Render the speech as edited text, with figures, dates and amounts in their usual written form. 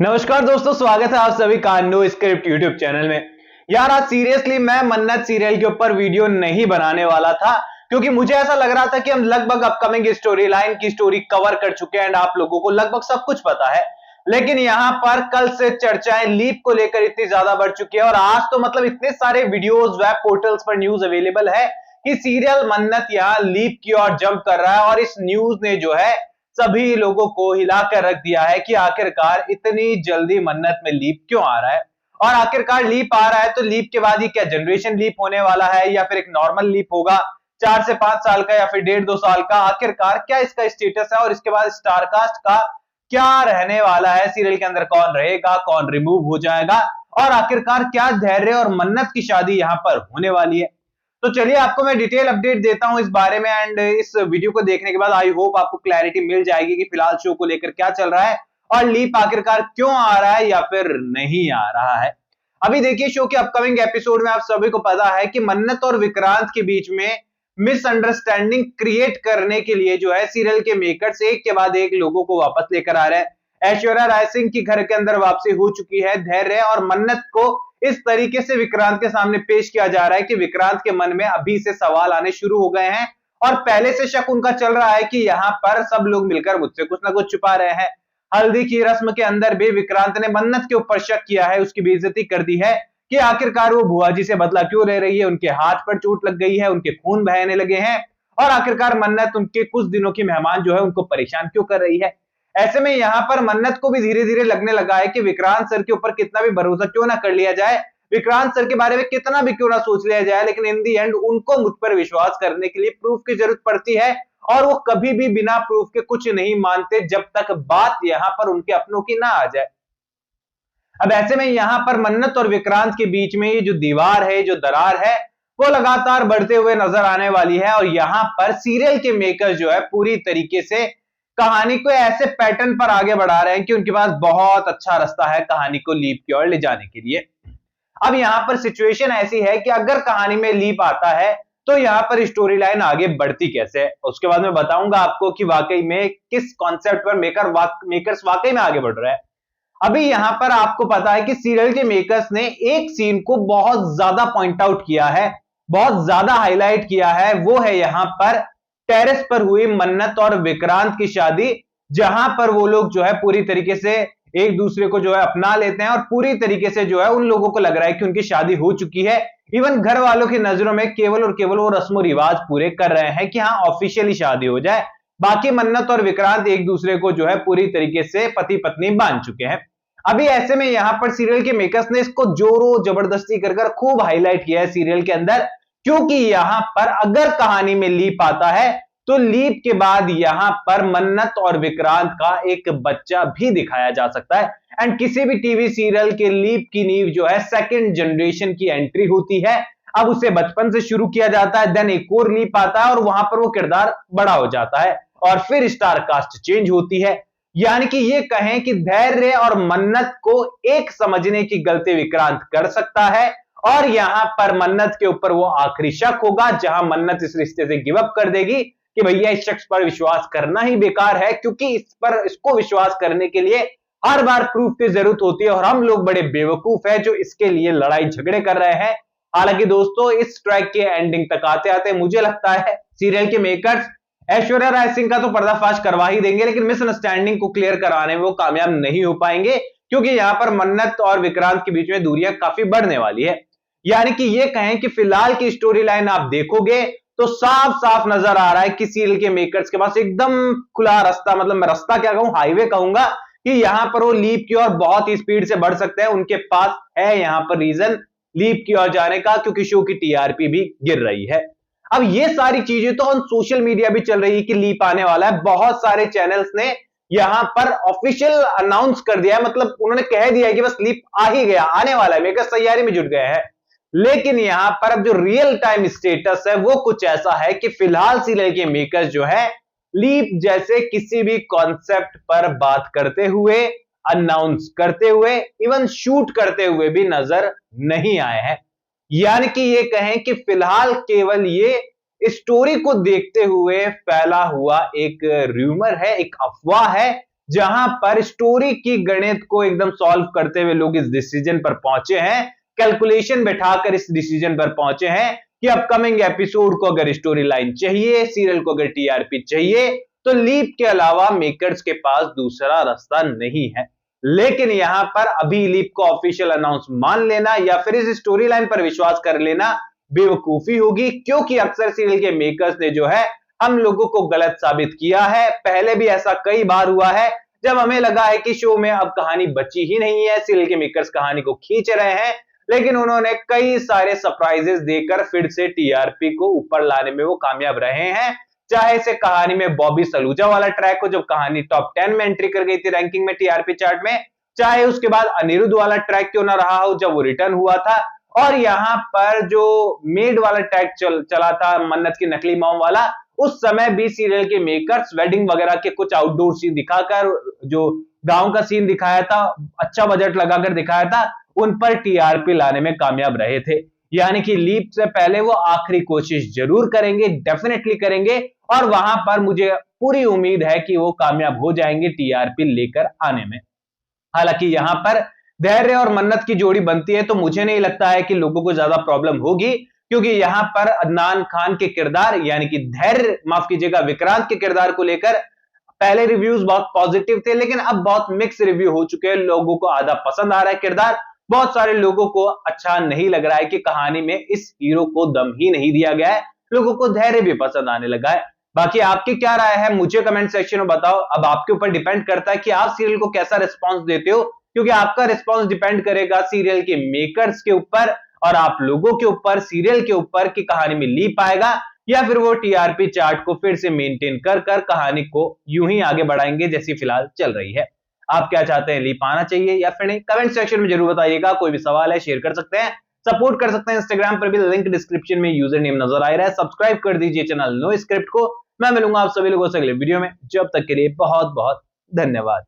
नमस्कार दोस्तों, स्वागत है आप सभी का नो स्क्रिप्ट यूट्यूब चैनल में। यार आज सीरियसली मैं मन्नत सीरियल के ऊपर वीडियो नहीं बनाने वाला था क्योंकि मुझे ऐसा लग रहा था कि हम लगभग अपकमिंग स्टोरी लाइन की स्टोरी कवर कर चुके हैं एंड आप लोगों को लगभग सब कुछ पता है। लेकिन यहाँ पर कल से चर्चाएं लीप को लेकर इतनी ज्यादा बढ़ चुकी है और आज तो मतलब इतने सारे वीडियोस वेब पोर्टल्स पर न्यूज अवेलेबल है कि सीरियल मन्नत यहाँ लीप की ओर जंप कर रहा है और इस न्यूज ने जो है सभी लोगों को हिलाकर रख दिया है कि आखिरकार इतनी जल्दी मन्नत में लीप क्यों आ रहा है। और आखिरकार लीप आ रहा है तो लीप के बाद ये क्या जनरेशन लीप होने वाला है या फिर एक नॉर्मल लीप होगा 4 से 5 साल का या फिर 1.5 2 साल का, आखिरकार क्या इसका स्टेटस है और इसके बाद स्टारकास्ट का क्या रहने वाला है, सीरियल के अंदर कौन रहेगा, कौन रिमूव हो जाएगा और आखिरकार क्या धैर्य और मन्नत की शादी यहां पर होने वाली है। तो चलिए आपको मैं डिटेल अपडेट देता हूं इस बारे में एंड इस वीडियो को देखने के बाद आई होप आपको क्लैरिटी मिल जाएगी कि फिलहाल शो को लेकर क्या चल रहा है और लीप आखिरकार क्यों आ रहा है या फिर नहीं आ रहा है। अभी देखिए शो के अपकमिंग एपिसोड में आप सभी को पता है कि मन्नत और विक्रांत के बीच में मिसअंडरस्टैंडिंग क्रिएट करने के लिए जो है सीरियल के मेकर्स एक के बाद एक लोगों को वापस लेकर आ रहे हैं। ऐश्वर्या राय सिंह की घर के अंदर वापसी हो चुकी है। धैर्य और मन्नत को इस तरीके से विक्रांत के सामने पेश किया जा रहा है कि विक्रांत के मन में अभी से सवाल आने शुरू हो गए हैं और पहले से शक उनका चल रहा है कि यहाँ पर सब लोग मिलकर मुझसे कुछ ना कुछ छुपा रहे हैं। हल्दी की रस्म के अंदर भी विक्रांत ने मन्नत के ऊपर शक किया है, उसकी बेइज्जती कर दी है कि आखिरकार वो बुआ जी से बदला क्यों ले रही है, उनके हाथ पर चोट लग गई है, उनके खून बहने लगे हैं और आखिरकार मन्नत उनके कुछ दिनों की मेहमान जो है उनको परेशान क्यों कर रही है। ऐसे में यहाँ पर मन्नत को भी धीरे धीरे लगने लगा है कि विक्रांत सर के ऊपर कितना भी भरोसा क्यों ना कर लिया जाए, विक्रांत सर के बारे में कितना भी क्यों ना सोच लिया जाए, लेकिन इन दी एंड उनको मुझ पर विश्वास करने के लिए प्रूफ की जरूरत पड़ती है और वो कभी भी बिना प्रूफ के कुछ नहीं मानते जब तक बात यहाँ पर उनके अपनों की ना आ जाए। अब ऐसे में यहाँ पर मन्नत और विक्रांत के बीच में ये जो दीवार है, जो दरार है, वो लगातार बढ़ते हुए नजर आने वाली है और यहाँ पर सीरियल के मेकर जो है पूरी तरीके से कहानी को ऐसे पैटर्न पर आगे बढ़ा रहे हैं कि उनके पास बहुत अच्छा रास्ता है कहानी को लीप की ओर ले जाने के लिए। अब यहाँ पर सिचुएशन ऐसी है कि अगर कहानी में लीप आता है तो यहाँ पर स्टोरी लाइन आगे बढ़ती कैसे है, उसके बाद मैं बताऊंगा आपको कि वाकई में किस कॉन्सेप्ट पर मेकर्स वाकई में आगे बढ़ रहा है। अभी यहां पर आपको पता है कि सीरियल के मेकर्स ने एक सीन को बहुत ज्यादा पॉइंट आउट किया है, बहुत ज्यादा हाईलाइट किया है, वो है यहां पर टेरेस पर हुई मन्नत और विक्रांत की शादी, जहां पर वो लोग जो है पूरी तरीके से एक दूसरे को जो है अपना लेते हैं और पूरी तरीके से जो है उन लोगों को लग रहा है कि उनकी शादी हो चुकी है। इवन घर वालों की नजरों में केवल और केवल वो रस्म रिवाज पूरे कर रहे हैं कि हाँ ऑफिशियली शादी हो जाए, बाकी मन्नत और विक्रांत एक दूसरे को जो है पूरी तरीके से पति पत्नी बांध चुके हैं। अभी ऐसे में यहां पर सीरियल के मेकर्स ने इसको जोरों जबरदस्ती कर खूब हाईलाइट किया है सीरियल के अंदर, क्योंकि यहां पर अगर कहानी में लीप आता है तो लीप के बाद यहां पर मन्नत और विक्रांत का एक बच्चा भी दिखाया जा सकता है एंड किसी भी टीवी सीरियल के लीप की नींव जो है सेकंड जनरेशन की एंट्री होती है। अब उसे बचपन से शुरू किया जाता है, देन एक और लीप आता है और वहां पर वो किरदार बड़ा हो जाता है और फिर स्टार कास्ट चेंज होती है। यानी कि ये कहें कि धैर्य और मन्नत को एक समझने की गलती विक्रांत कर सकता है और यहां पर मन्नत के ऊपर वो आखिरी शक होगा जहां मन्नत इस रिश्ते से गिव अप कर देगी कि भैया इस शख्स पर विश्वास करना ही बेकार है, क्योंकि इसको विश्वास करने के लिए हर बार प्रूफ की जरूरत होती है और हम लोग बड़े बेवकूफ हैं जो इसके लिए लड़ाई झगड़े कर रहे हैं। हालांकि दोस्तों इस ट्रैक के एंडिंग तक आते आते मुझे लगता है सीरियल के मेकर्स ऐश्वर्या राय सिंह का तो पर्दाफाश करवा ही देंगे, लेकिन मिसअंडरस्टैंडिंग को क्लियर कराने में वो कामयाब नहीं हो पाएंगे, क्योंकि यहां पर मन्नत और विक्रांत के बीच में दूरियां काफी बढ़ने वाली है। यानी कि ये कहें कि फिलहाल की स्टोरी लाइन आप देखोगे तो साफ साफ नजर आ रहा है कि सीरियल के मेकर्स के पास एकदम खुला रास्ता, मतलब मैं रास्ता क्या कहूं, हाईवे कहूंगा, कि यहां पर वो लीप की ओर बहुत ही स्पीड से बढ़ सकते हैं। उनके पास है यहां पर रीजन लीप की ओर जाने का, क्योंकि शो की टीआरपी भी गिर रही है। अब ये सारी चीजें तो ऑन सोशल मीडिया भी चल रही है कि लीप आने वाला है, बहुत सारे चैनल्स ने यहां पर ऑफिशियल अनाउंस कर दिया है, मतलब उन्होंने कह दिया है कि बस लीप आ ही गया, आने वाला है, मेकर्स तैयारी में जुट गए हैं। लेकिन यहां पर अब जो रियल टाइम स्टेटस है वो कुछ ऐसा है कि फिलहाल सीरियल के मेकर्स जो है लीप जैसे किसी भी कॉन्सेप्ट पर बात करते हुए, अनाउंस करते हुए, इवन शूट करते हुए भी नजर नहीं आए हैं। यानी कि ये कहें कि फिलहाल केवल ये स्टोरी को देखते हुए फैला हुआ एक रूमर है, एक अफवाह है जहां पर स्टोरी की गणित को एकदम सॉल्व करते हुए लोग इस डिसीजन पर पहुंचे हैं, कैलकुलेशन बैठाकर इस डिसीजन पर पहुंचे हैं कि अपकमिंग एपिसोड को अगर स्टोरी लाइन चाहिए, सीरियल को अगर टीआरपी चाहिए, तो लीप के अलावा मेकर्स के पास दूसरा रास्ता नहीं है। लेकिन यहां पर अभी लीप को ऑफिशियल अनाउंस मान लेना या फिर इस स्टोरी लाइन पर विश्वास कर लेना बेवकूफी होगी, क्योंकि अक्सर सीरियल के मेकर्स ने जो है हम लोगों को गलत साबित किया है। पहले भी ऐसा कई बार हुआ है जब हमें लगा है कि शो में अब कहानी बची ही नहीं है, सीरियल के मेकर्स कहानी को खींच रहे हैं, लेकिन उन्होंने कई सारे सरप्राइजेस देकर फिर से टीआरपी को ऊपर लाने में वो कामयाब रहे हैं। चाहे से कहानी में बॉबी सलूजा वाला ट्रैक हो, जब कहानी टॉप 10 में एंट्री कर गई थी रैंकिंग में टीआरपी चार्ट में, चाहे उसके बाद अनिरुद्ध वाला ट्रैक क्यों ना रहा हो जब वो रिटर्न हुआ था, और यहां पर जो मेड वाला ट्रैक चला था मन्नत की नकली मॉम वाला, उस समय भी सीरियल के मेकर्स वेडिंग वगैरह के कुछ आउटडोर सीन दिखाकर, जो गांव का सीन दिखाया था, अच्छा बजट लगाकर दिखाया था, उन पर टीआरपी लाने में कामयाब रहे थे। यानी कि लीप से पहले वो आखिरी कोशिश जरूर करेंगे, डेफिनेटली करेंगे, और वहां पर मुझे पूरी उम्मीद है कि वो कामयाब हो जाएंगे टीआरपी लेकर आने में। हालांकि यहां पर धैर्य और मन्नत की जोड़ी बनती है तो मुझे नहीं लगता है कि लोगों को ज्यादा प्रॉब्लम होगी, क्योंकि यहां पर अदनान खान के किरदार यानी कि धैर्य, माफ कीजिएगा, विक्रांत के किरदार को लेकर पहले रिव्यूज बहुत पॉजिटिव थे, लेकिन अब बहुत मिक्स रिव्यू हो चुके हैं। लोगों को आधा पसंद आ रहा है किरदार, बहुत सारे लोगों को अच्छा नहीं लग रहा है कि कहानी में इस हीरो को दम ही नहीं दिया गया है। लोगों को धैर्य भी पसंद आने लगा है। बाकी आपकी क्या राय है मुझे कमेंट सेक्शन में बताओ। अब आपके ऊपर डिपेंड करता है कि आप सीरियल को कैसा रिस्पॉन्स देते हो, क्योंकि आपका रिस्पॉन्स डिपेंड करेगा सीरियल के मेकर्स के ऊपर और आप लोगों के ऊपर, सीरियल के ऊपर, कि कहानी में लीप आएगा या फिर वो टीआरपी चार्ट को फिर से मेंटेन कर कर कहानी को यूं ही आगे बढ़ाएंगे जैसी फिलहाल चल रही है। आप क्या चाहते हैं, लीप आना चाहिए या फिर नहीं? कमेंट सेक्शन में जरूर बताइएगा। कोई भी सवाल है शेयर कर सकते हैं, सपोर्ट कर सकते हैं। इंस्टाग्राम पर भी लिंक डिस्क्रिप्शन में यूजर नेम नजर आ रहा है। सब्सक्राइब कर दीजिए चैनल नो स्क्रिप्ट को। मैं मिलूंगा आप सभी लोगों से अगले वीडियो में। जब तक के लिए बहुत बहुत धन्यवाद।